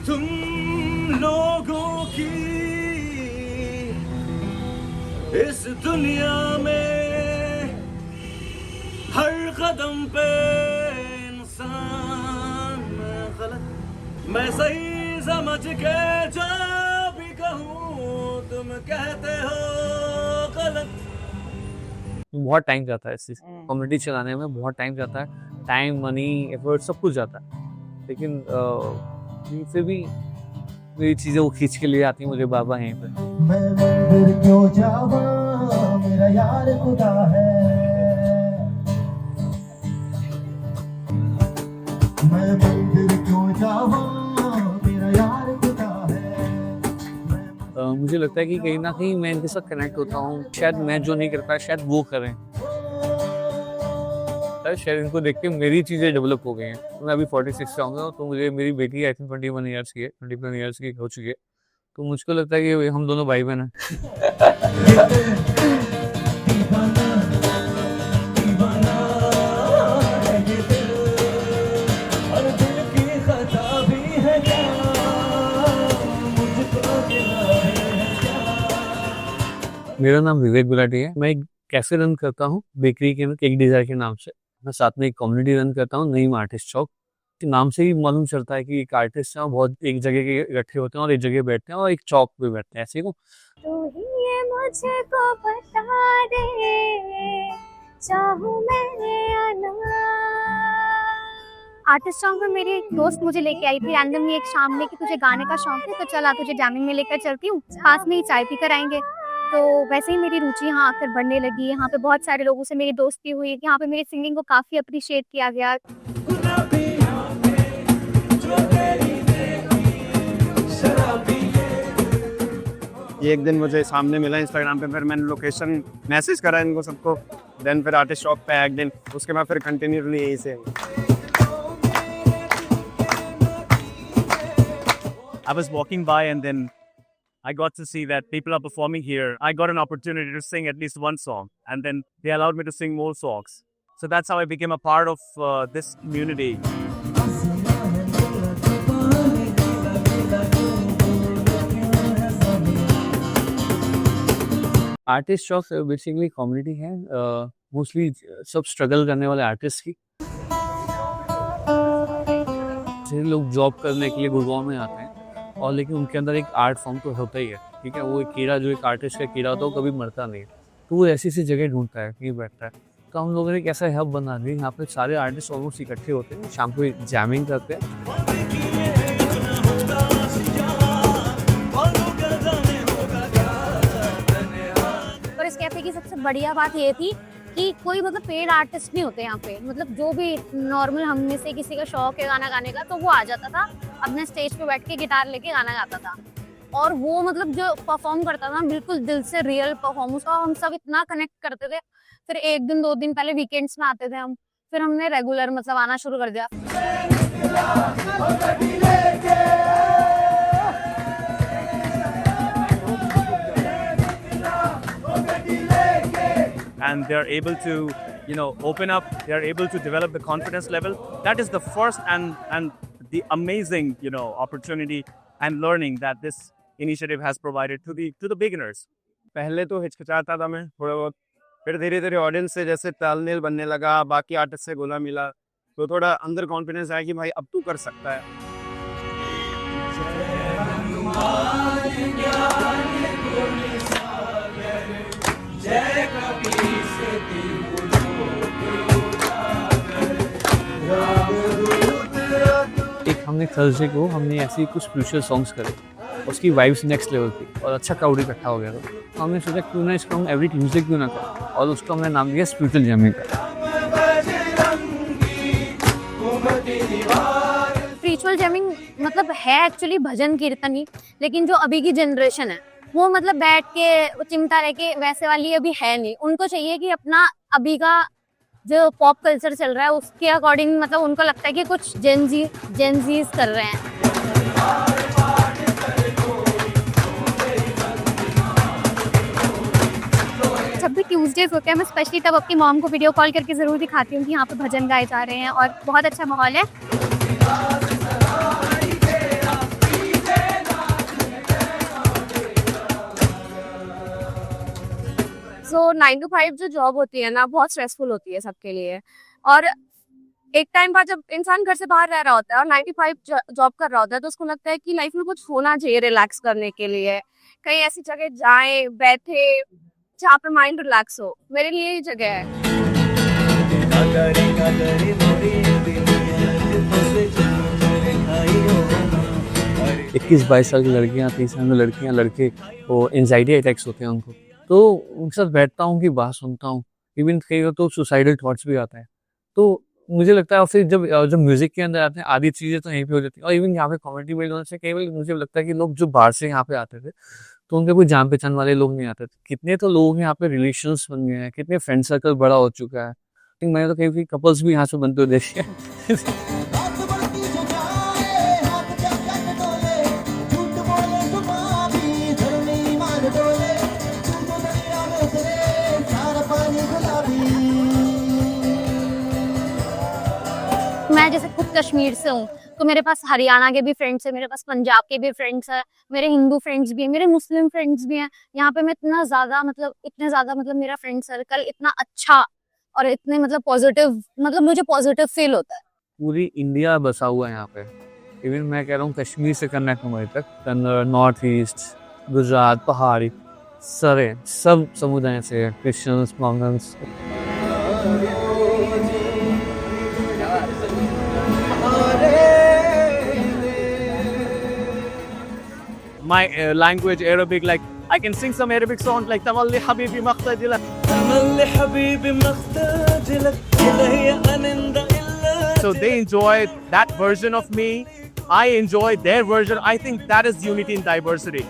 तुम लोगों की इस दुनिया में हर कदम पे इंसान गलत मैं सही समझ के जो भी कहूँ तुम कहते हो गलत। बहुत टाइम जाता है इस चीज़ कम्युनिटी चलाने में, बहुत टाइम जाता है, टाइम मनी एफर्ट सब कुछ जाता है, लेकिन फिर भी मेरी चीज़ें वो खींच के लिए आती हैं मुझे बाबा यहीं पे। मैं मंदिर क्यों जाऊं मेरा यार खुदा है, मैं मंदिर क्यों जाऊं मेरा यार खुदा है। मुझे लगता है कि कहीं ना कहीं मैं इनके साथ कनेक्ट होता हूँ, शायद मैं जो नहीं कर पाया शायद वो करें, शायद इनको देख के मेरी चीज़ें डेवलप हो गई हैं। मैं अभी 46 से आऊँगा तो मुझे मेरी बेटी आई थिंक 21 ईयर्स की है, 21 ईयर्स की हो चुकी है, तो मुझको लगता है कि हम दोनों भाई बहन हैं। मेरा नाम विवेक गुलाटी है, मैं एक कैफे रन करता हूँ बेकरी के केक डिजायर के नाम से। मैं साथ में एक कम्युनिटी रन करता हूँ नईम आर्टिस्ट चौक। नाम से ही मालूम चलता है कि एक आर्टिस्ट है बहुत एक जगह के इकट्ठे होते हैं और एक जगह बैठते हैं और एक चौक पे बैठते हैं, ऐसे को। तू ही ये मुझको बता दे चाहूं मैं या ना। आर्टिस्ट चौक में मेरी एक दोस्त मुझे लेके आई थी रैंडमली एक शाम में कि तुझे गाने का शौक है तो चल आ तुझे जैमिंग में लेकर चलती हूँ, पास में ही चाय पी कर आएंगे। तो वैसे ही मेरी रुचि यहाँ आकर बढ़ने लगी, यहाँ पे बहुत सारे लोगों से मेरी दोस्ती हुई, यहाँ पे मेरी सिंगिंग को काफ़ी अप्रिशिएट किया गया। ये एक दिन मुझे सामने मिला इंस्टाग्राम पे, फिर मैंने लोकेशन मैसेज करा इनको सबको, देन फिर आर्टिस्ट शॉप पे एक दिन, उसके बाद फिर कंटिन्यूअसली यहीं से। I was walking by and then I got to see that people are performing here. I got an opportunity to sing at least one song, and then they allowed me to sing more songs. So that's how I became a part of this community. Artist Chowk basically community है, mostly सब struggle करने वाले artist की। लोग job करने के लिए गुड़गांव में आते हैं और लेकिन उनके अंदर एक आर्ट फॉर्म तो होता ही है, ठीक है। वो एक कीड़ा जो एक आर्टिस्ट का कीड़ा होता है वो कभी मरता नहीं है, तो वो ऐसी सी जगह ढूंढता है कहीं बैठता है। तो हम लोगों ने एक ऐसा हब बना दिया, यहाँ पे सारे आर्टिस्ट ऑलमोस्ट इकट्ठे होते हैं, शाम को जैमिंग करते हैं। और इस कैफे की सबसे बढ़िया बात ये थी कि कोई मतलब पेड आर्टिस्ट नहीं होते यहाँ पे, मतलब जो भी नॉर्मल हम में से किसी का शौक है गाना गाने का तो वो आ जाता था, अपने स्टेज पे बैठ के गिटार लेके गाना गाता था, और वो मतलब जो परफॉर्म करता था बिल्कुल दिल से रियल परफॉर्मेंस था। हम सब इतना कनेक्ट करते थे, फिर एक दिन 2 दिन पहले वीकेंड्स में आते थे हम, फिर हमने रेगुलर मतलब आना शुरू कर दिया। And they're able to, open up. They're able to develop the confidence level. That is the first and the amazing, opportunity and learning that this initiative has provided to the beginners. पहले तो हिचकिचाता था मैं थोड़ा बहुत, फिर धीरे धीरे audience से जैसे तालमेल बनने लगा, बाकी आर्टिस्ट से घुला मिला, तो थोड़ा अंदर कॉन्फिडेंस आया कि भाई अब तू कर सकता है। एक हमने थर्सडे को हमने ऐसे ही कुछ स्पिरिचुअल सॉन्ग्स करे, उसकी वाइब्स नेक्स्ट लेवल थी और अच्छा क्राउड इकट्ठा हो गया था, तो हमने सोचा क्यों ना इसको हम एवरी ट्यूसडे क्यों ना करें, और उसको हमने नाम दिया स्पिरिचुअल जैमिंग का। स्पिरिचुअल जैमिंग मतलब है एक्चुअली भजन कीर्तन ही, लेकिन जो अभी की जनरेशन है वो मतलब बैठ के चिमटा लेके वैसे वाली अभी है नहीं। उनको चाहिए कि अपना अभी का जो पॉप कल्चर चल रहा है उसके अकॉर्डिंग, मतलब उनको लगता है कि कुछ जेनजीज कर रहे हैं। जब भी ट्यूसडेज होते हैं मैं स्पेशली तब अपनी मॉम को वीडियो कॉल करके ज़रूर दिखाती हूँ कि यहाँ पे भजन गाए जा रहे हैं और बहुत अच्छा माहौल है। सो 9 to 5 जो जॉब होती है ना बहुत स्ट्रेसफुल होती है सबके लिए। और एक टाइम बाद जब इंसान घर से बाहर रह रहा होता है और 9 to 5 जॉब कर रहा होता है तो उसको लगता है कि लाइफ में कुछ होना चाहिए रिलैक्स करने के लिए, कहीं ऐसी जगह जाएं बैठे जहाँ पे माइंड रिलैक्स हो। मेरे लिए ये जगह है। इक्कीस 22 साल की लड़कियाँ, 30 साल में लड़कियाँ, लड़के, वो एंजाइटी अटैक्स होते हैं उनको, तो उनके साथ बैठता हूँ कि बात सुनता हूँ, इवन कई बार तो सुसाइडल थॉट्स भी आता है। तो मुझे लगता है, और फिर जब म्यूजिक के अंदर आते हैं आधी चीज़ें तो यहीं पे हो जाती हैं। और इवन यहाँ पे कॉमेडी बिल्ड होने से कई बार मुझे लगता है कि लोग जो बाहर से यहाँ पे आते थे तो उनके कोई जान पहचान वाले लोग नहीं आते थे। कितने तो लोग यहाँ पे रिलेशंस बन गए हैं, कितने फ्रेंड सर्कल बड़ा हो चुका है। लेकिन मैंने तो कई कपल्स भी यहाँ से बनते हुए देखे हैं। हाथ बढ़ती जो जाए, हाथ जब तक डोले, झूठ बोले तो माफी, धर्मी ईमान डोले, तू तो दरिया में उतरे, सारा पानी गुलाबी। मैं जैसे खुद कश्मीर से हूँ तो मेरे पास हरियाणा के भी फ्रेंड्स हैं, मेरे पास पंजाब के भी फ्रेंड्स हैं, मेरे हिंदू फ्रेंड्स भी हैं, मेरे मुस्लिम फ्रेंड्स भी हैं। यहाँ पे मैं इतने ज्यादा मतलब मेरा फ्रेंड सर्कल इतना अच्छा और इतने मतलब पॉजिटिव, मतलब मुझे पॉजिटिव फील होता है। पूरी इंडिया बसा हुआ है यहाँ पे। इवन मैं कह रहा हूँ कश्मीर से कन्याकुमारी तक, कन्नड़, नॉर्थ ईस्ट, गुजरात, पहाड़ी, सारे सब समुदाय से, Christians, मुसलमान्स। My language, Arabic, like I can sing some Arabic songs like Tamalli Habibi Maqtadila. So they enjoy that version of me. I enjoy their version. I think that is unity in diversity.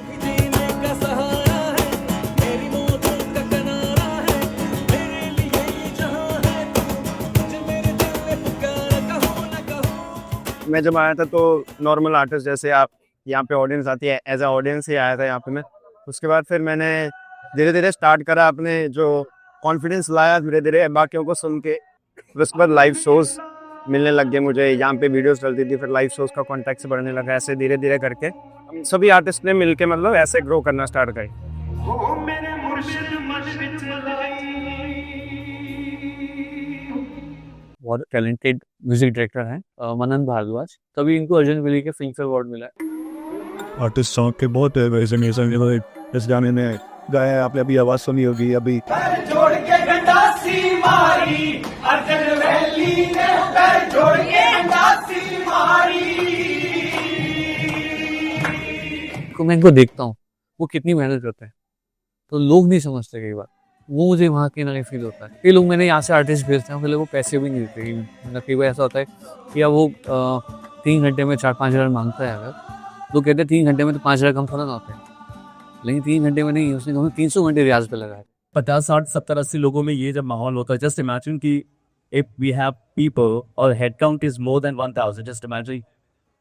मैं जब आया था तो normal artist जैसे आप यहाँ पे audience आती है, एज अ ऑडियंस ही आया था यहाँ पे मैं। उसके बाद फिर मैंने धीरे धीरे स्टार्ट करा, अपने जो कॉन्फिडेंस लाया धीरे धीरे बाकियों को सुन के। फिर उसके बाद लाइव शोज मिलने लग गए मुझे, यहाँ पे वीडियोस चलती थी, फिर लाइव शोज का कॉन्टैक्ट से बढ़ने लगा। ऐसे धीरे धीरे करके हम सभी आर्टिस्ट ने मिलके मतलब ऐसे ग्रो करना स्टार्ट करे। बहुत टैलेंटेड म्यूजिक डायरेक्टर हैं मनन भारद्वाज, तभी इनको अर्जुन विली के फिल्म फेयर अवार्ड मिला है। आर्टिस्ट सॉन्ग के बहुत इस गाने में गाया है, आपने अभी आवाज सुनी होगी। अभी मैं इनको देखता हूँ वो कितनी मेहनत करते हैं, तो लोग नहीं समझते कई बार, वो मुझे वहाँ के ना फील होता है। कई लोग मैंने यहाँ से आर्टिस्ट भेजते हैं, वो पैसे भी नहीं देते। मतलब कई बार ऐसा होता है कि अब वो 3 घंटे में 4-5 हज़ार मांगता है, अगर तो कहते हैं 3 घंटे में तो 5 हज़ार कम थोड़ा ना होते हैं, लेकिन 3 घंटे में नहीं, उसने कहा 300 घंटे रियाज पे लगाया। 50, 60, 70, 80 लोगों में ये जब माहौल होता है, जस्ट इमेजिन कि इफ वी हैव पीपल और head count is more than 1000, just imagine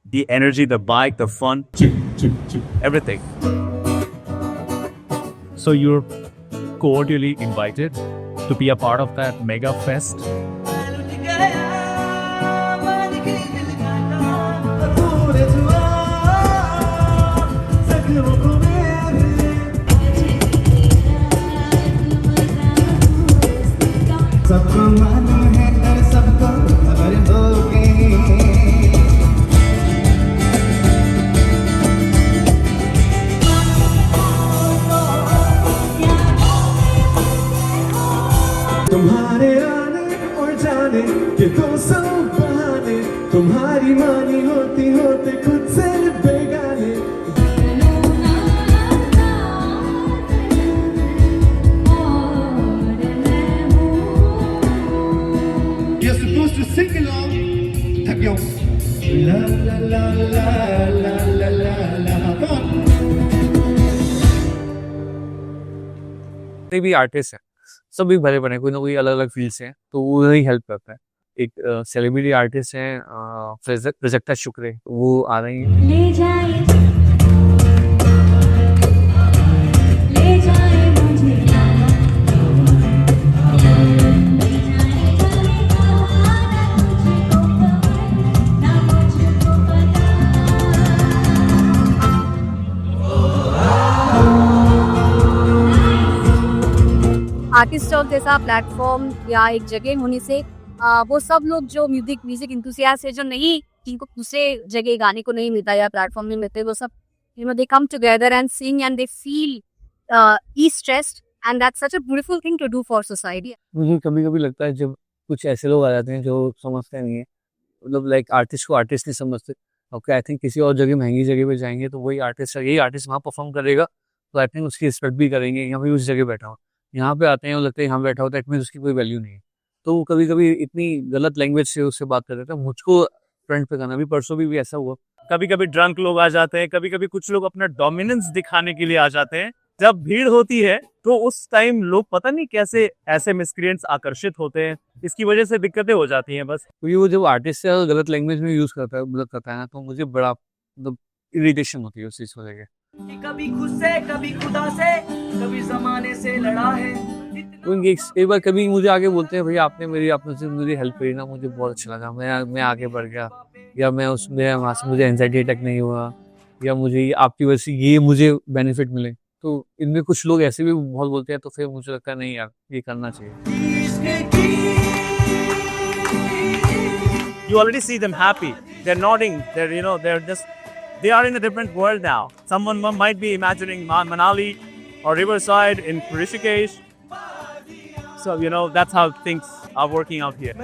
the energy, the bike, the fun, everything. So you're cordially invited to be a part of that mega fest. सबको मालूम है और सबको खबर होगी। तुम्हारे आने और जाने के 200 बहाने, तुम्हारी मानी होती होते खुद से बेगाने। You're supposed to sing along. Tap your la la la la la la la la. Come on. भी आर्टिस्ट है, सभी भरे बने, कोई ना कोई अलग अलग फील्ड से हैं, तो वो ही हेल्प करता है। एक सेलिब्रिटी आर्टिस्ट हैं प्रजक्ता शुक्रे, वो आ रही हैं। ले जाए मुझे आर्टिस्ट ऑफ जैसा प्लेटफॉर्म या एक जगह होने से वो सब लोग जो म्यूजिक इंथुसियास्ट है, जो नहीं, जिनको दूसरे जगह गाने को नहीं मिलता या प्लेटफॉर्म नहीं मिलते, वो सब they come together and sing and they feel stressed and that's such a beautiful thing to do for society. मुझे कभी कभी लगता है जब कुछ ऐसे लोग आ जाते हैं जो समझते नहीं है, मतलब लाइक आर्टिस्ट को आर्टिस्ट नहीं समझते। ओके, आई थिंक किसी और जगह महंगी जगह पे जाएंगे तो वही आर्टिस्ट, यही आर्टिस्ट वहाँ परफॉर्म करेगा तो आई थिंक उसकी रिस्पेक्ट भी करेंगे। यहाँ पे उस जगह बैठा हो, यहाँ पे आते हैं और लगता है यहाँ बैठा होता है, इट उसकी कोई वैल्यू नहीं है। तो कभी कभी इतनी गलत लैंग्वेज से उससे बात कर देते हैं। मुझको फ्रंट पे करना भी, परसों भी ऐसा हुआ। कभी कभी ड्रंक लोग आ जाते हैं, कभी कभी कुछ लोग अपना डोमिनेंस दिखाने के लिए आ जाते हैं। जब भीड़ होती है तो उस टाइम लोग पता नहीं कैसे ऐसे मिसक्रिएंट्स आकर्षित होते हैं, इसकी वजह से दिक्कतें हो जाती हैं बस। क्योंकि वो जब आर्टिस्ट से गलत लैंग्वेज में यूज करता है, मतलब करता है ना, तो मुझे बड़ा मतलब इरिटेशन होती है उस चीज को लेके। कि कभी खुद से, कभी खुदा से, कभी जमाने से लड़ा है। क्योंकि एक बार कभी मुझे आगे बोलते हैं, भैया आपने मेरी हेल्प करी ना, मुझे बहुत अच्छा लगा, मैं आगे बढ़ गया, या मैं उसमें वहाँ से मुझे एंजाइटी अटैक नहीं हुआ, या मुझे आपकी वजह से ये मुझे बेनिफिट मिले। तो इनमें कुछ लोग ऐसे भी बहुत बोलते हैं, तो फिर मुझे लगता है नहीं यार, ये करना चाहिए। You already see them happy. They're nodding. They are in a different world now. Someone might be imagining Manali or Riverside in Rishikesh. So, that's how things are working out here.